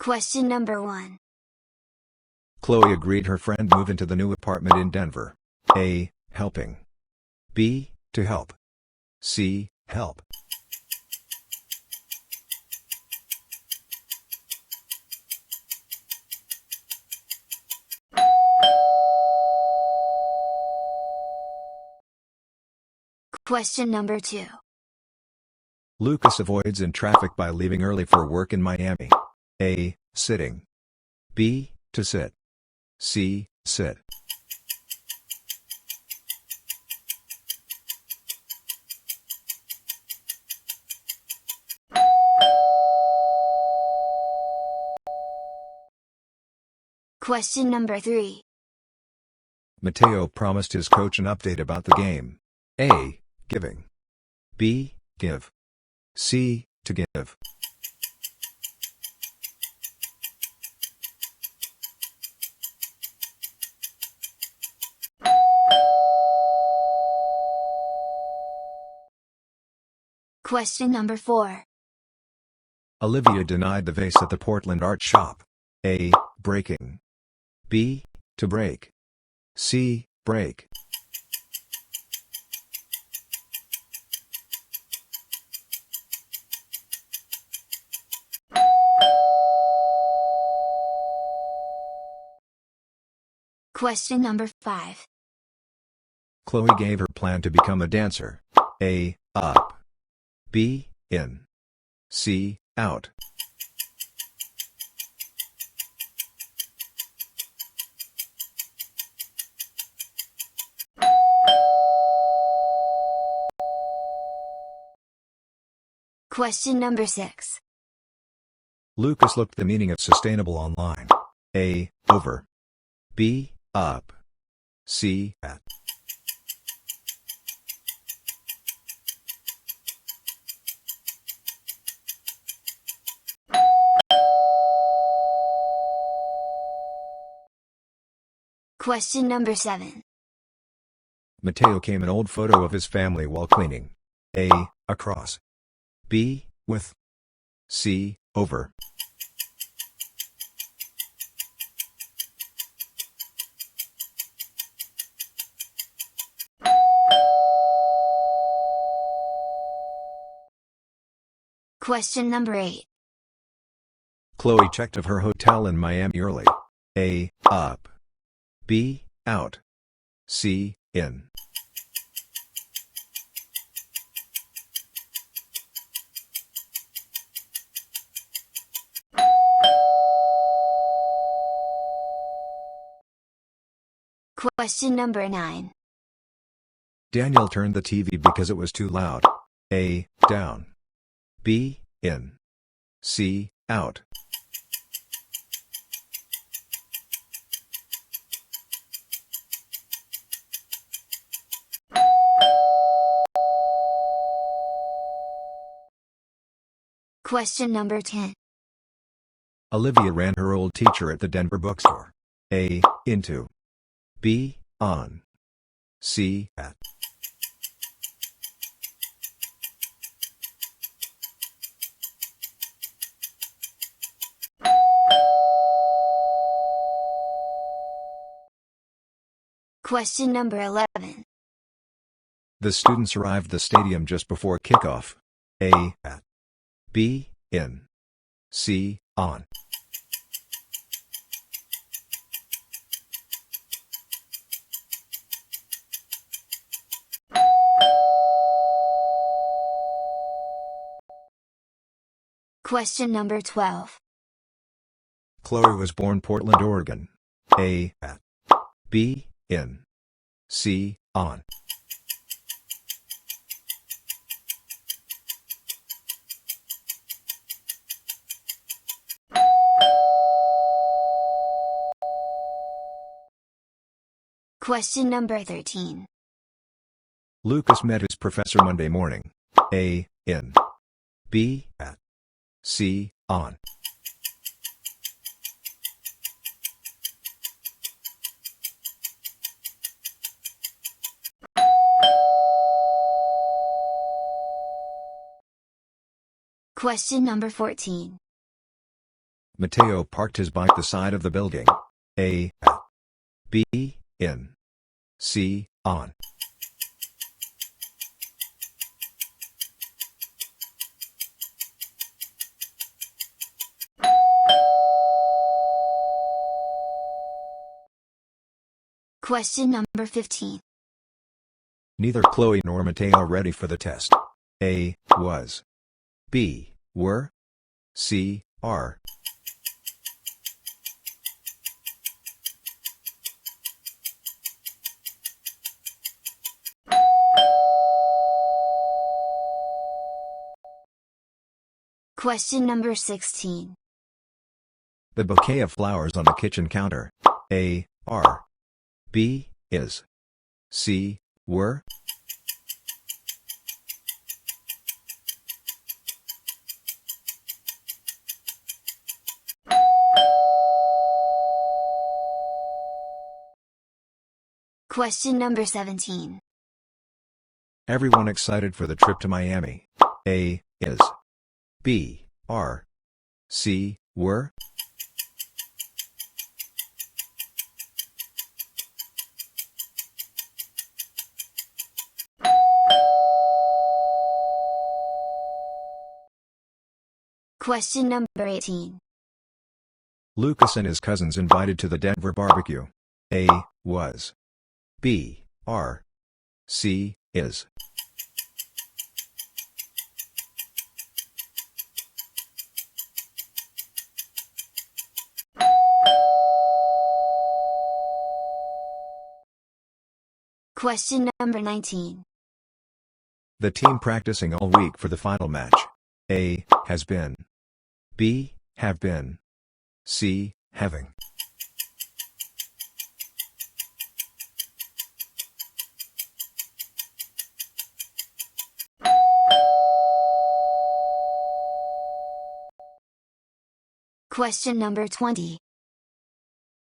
Question number 1. Chloe agreed her friend move into the new apartment in Denver. A. Helping. B. To help. C. Help. Question number 2. Lucas avoids in traffic by leaving early for work in Miami. A. Sitting. B. To sit. C. Sit. Question number 3. Mateo promised his coach an update about the game. A. Giving. B. Give. C. To give. Question number 4. Olivia denied the vase at the Portland art shop. A. Breaking. B. To break. C. Break. Question number 5. Chloe gave her plan to become a dancer. A. Up. B. In. C. Out. Question number 6. Lucas looked the meaning of sustainable online. A. Over. B. Up. C. At. Question number 7. Mateo came an old photo of his family while cleaning. A. Across. B. With. C. Over. Question number 8. Chloe checked of her hotel in Miami early. A. Up. B. Out. C. In. Question number 9. Daniel turned the TV because it was too loud. A. Down. B. In. C. Out. Question number 10. Olivia ran her old teacher at the Denver bookstore. A. Into. B. On. C. At. Question number 11. The students arrived at the stadium just before kickoff. A. At. B. In. C. On. Question number 12. Chloe was born Portland, Oregon. A. At. B. In. C. On. Question number 13. Lucas met his professor Monday morning. A. In. B. At. C. On. Question number 14. Mateo parked his bike the side of the building. A. At. B. In. C. On. Question number 15. Neither Chloe nor Mateo are ready for the test. A. Was. B. Were. C. Are. Question number 16. The bouquet of flowers on the kitchen counter. A. Are. B. Is. C. Were. Question number 17. Everyone excited for the trip to Miami. A. Is. B. Are. C. Were. Question number 18. Lucas and his cousins invited to the Denver barbecue. A. Was. B. Are. C. Is. Question number 19. The team practicing all week for the final match. A. Has been. B. Have been. C. Having. Question number 20.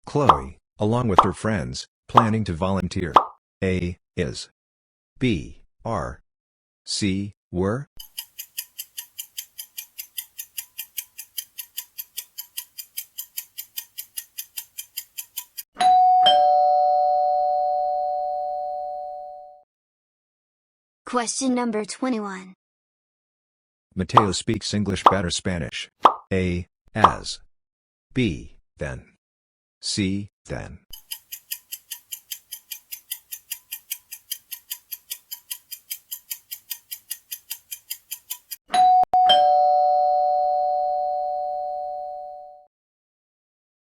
Chloe, along with her friends, planning to volunteer. A. Is. B. Are. C. Were. Question number 21. Mateo speaks English better Spanish. A. As. B. Then. C. Then.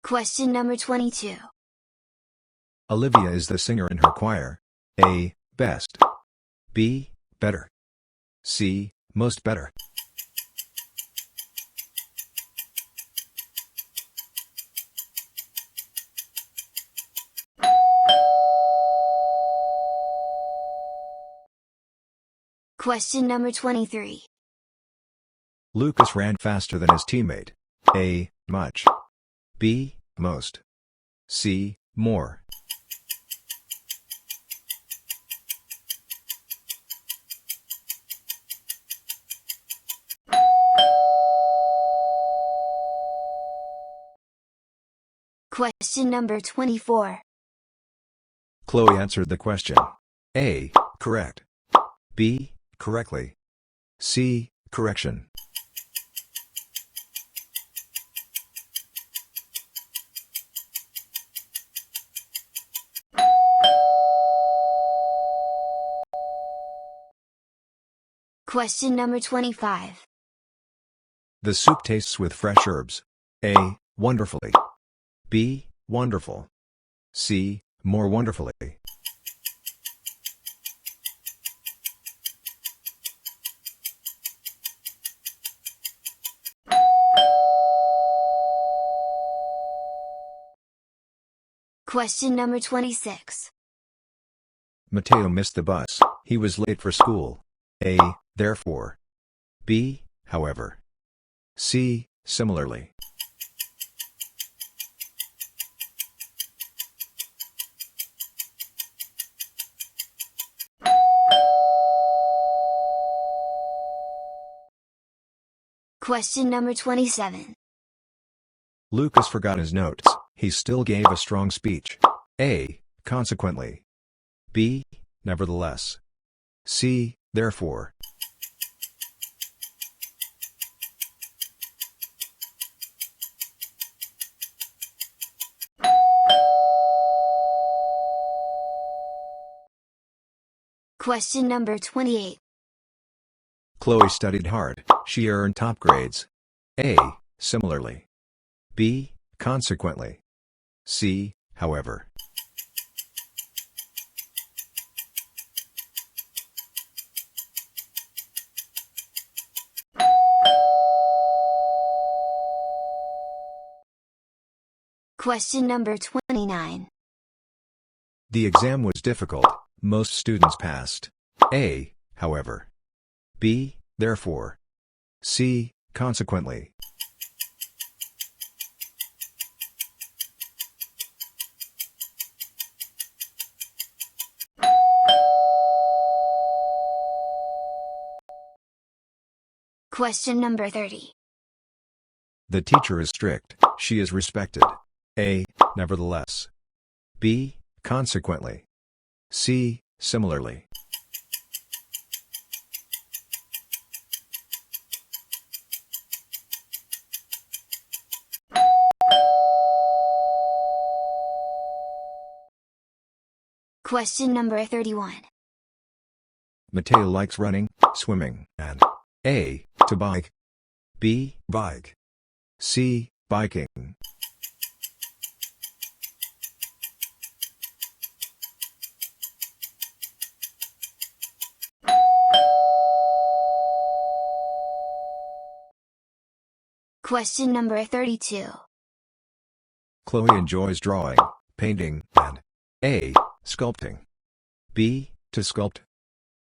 Question number 22. Olivia is the singer in her choir. A. Best. B. Better. C. Most better. Question number 23. Lucas ran faster than his teammate. A. Much. B. Most. C. More. Question number 24. Chloe answered the question. A. Correct. B. Correctly. C. Correction. Question number 25. The soup tastes with fresh herbs. A. Wonderfully. B. Wonderful. C. More wonderfully. Question number 26. Mateo missed the bus. He was late for school. A. Therefore. B. However. C. Similarly. Question number 27. Lucas forgot his notes. He still gave a strong speech. A. Consequently. B. Nevertheless. C. Therefore. Question number 28. Chloe studied hard. She earned top grades. A. Similarly. B. Consequently. C. However. Question number 29. The exam was difficult. Most students passed. A. However. B. Therefore. C. Consequently. Question number 30. The teacher is strict. She is respected. A. Nevertheless. B. Consequently. C. Similarly. Question number 31. Mateo likes running, swimming, and A. To bike. B. Bike. C. Biking. Question number 32. Chloe enjoys drawing, painting, and A. Sculpting. B. To sculpt.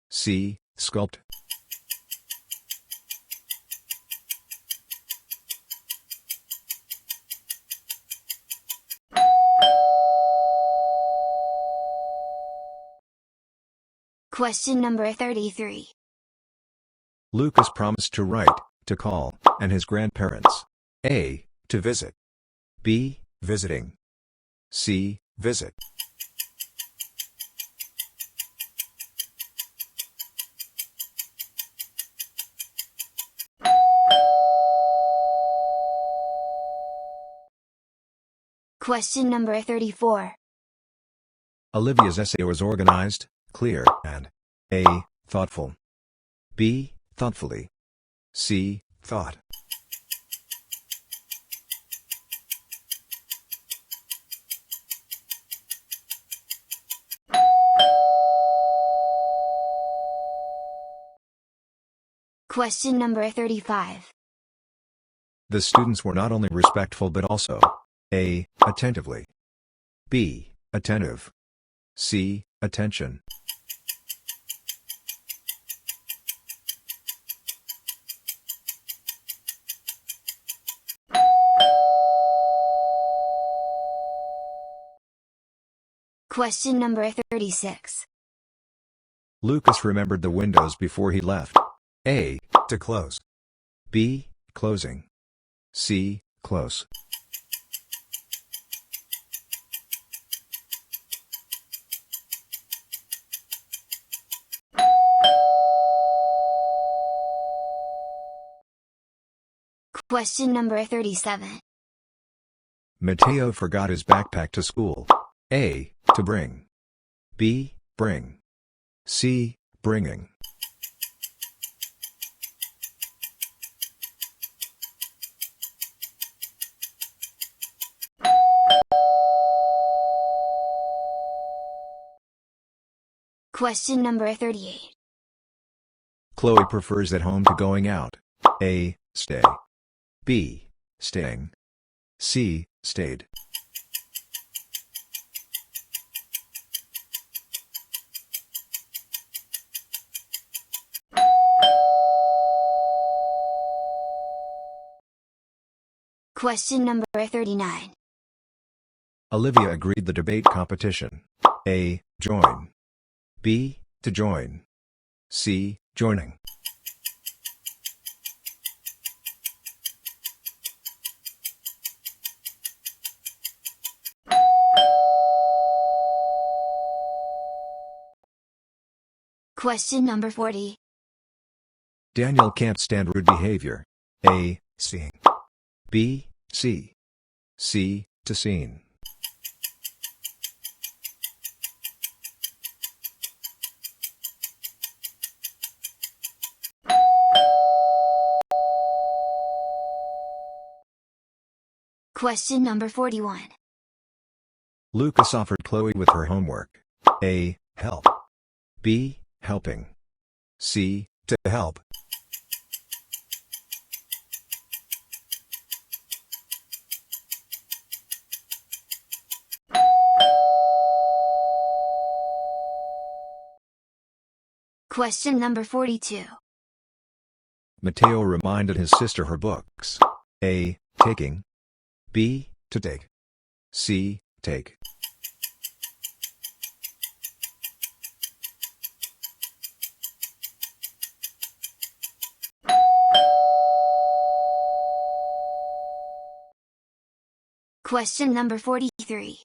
C. Sculpt. Question number 33. Lucas promised to write, to call, and his grandparents. A. To visit. B. Visiting. C. Visit. Question number 34. Olivia's essay was organized, clear, and A. Thoughtful. B. Thoughtfully. C. Thought. Question number 35. The students were not only respectful but also A. Attentively. B. Attentive. C. Attention. Question number 36. Lucas remembered the windows before he left. A. To close. B. Closing. C. Close. Question number 37. Mateo forgot his backpack to school. A. To bring. B. Bring. C. Bringing. Question number 38. Chloe prefers at home to going out. A. Stay. B. Staying. C. Stayed. Question number 39. Olivia agreed the debate competition. A. Join. B. To join. C. Joining. Question number 40. Daniel can't stand rude behavior. A. Seeing. B. See. C. To seen. Question number 41. Lucas offered Chloe with her homework. A. Help. B. Helping. C. To help. Question number 42. Mateo reminded his sister her books. A. Taking. B. To take. C. Take. Question number 43.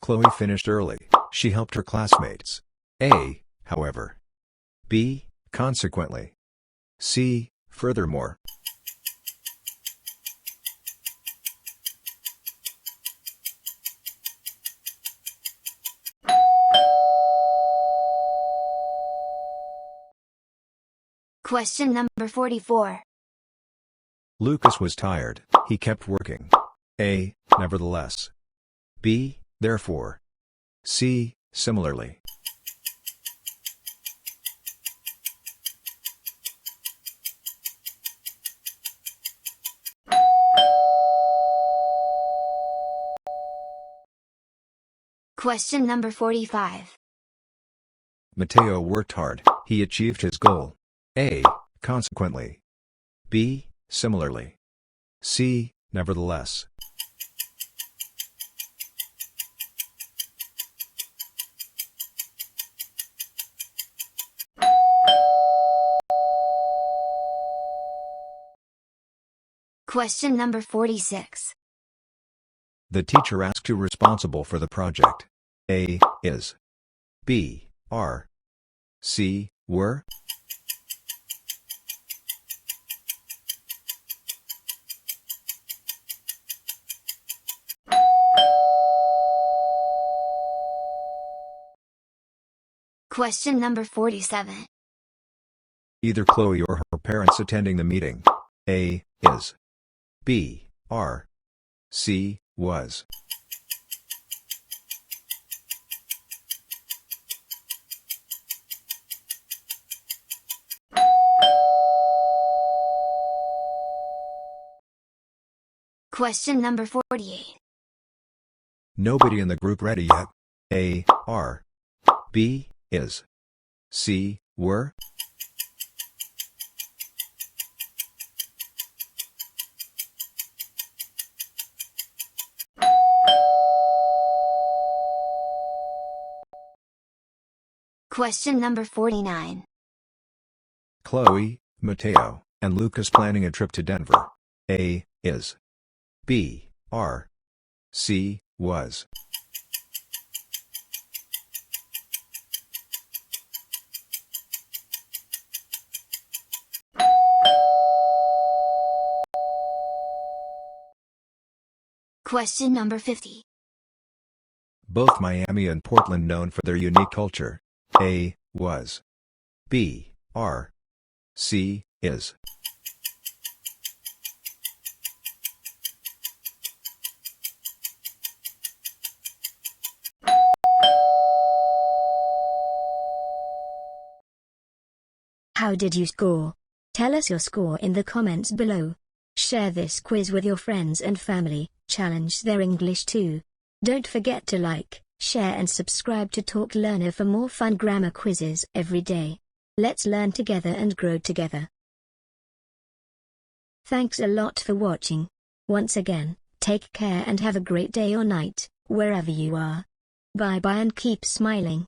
Chloe finished early. She helped her classmates. A. However. B. Consequently. C. Furthermore. Question number 44. Lucas was tired. He kept working. A. Nevertheless. B. Therefore. C. Similarly. Question number 45. Mateo worked hard. He achieved his goal. A. Consequently. B. Similarly. C. Nevertheless. Question number 46. The teacher asked who responsible for the project. A. Is. B. Are. C. Were. Question number 47. Either Chloe or her parents attending the meeting. A. Is. B. Are. C. Was. Question number 48. Nobody in the group ready yet. A. Are. B. Is. C. Were. Question number 49. Chloe, Mateo, and Lucas planning a trip to Denver. A. Is. B. Are. C. Was. Question number 50. Both Miami and Portland known for their unique culture. A. Was. B. Are. C. Is. How did you score? Tell us your score in the comments below. Share this quiz with your friends and family, challenge their English too. Don't forget to like, share and subscribe to Talk Learner for more fun grammar quizzes every day. Let's learn together and grow together. Thanks a lot for watching. Once again, take care and have a great day or night, wherever you are. Bye bye and keep smiling.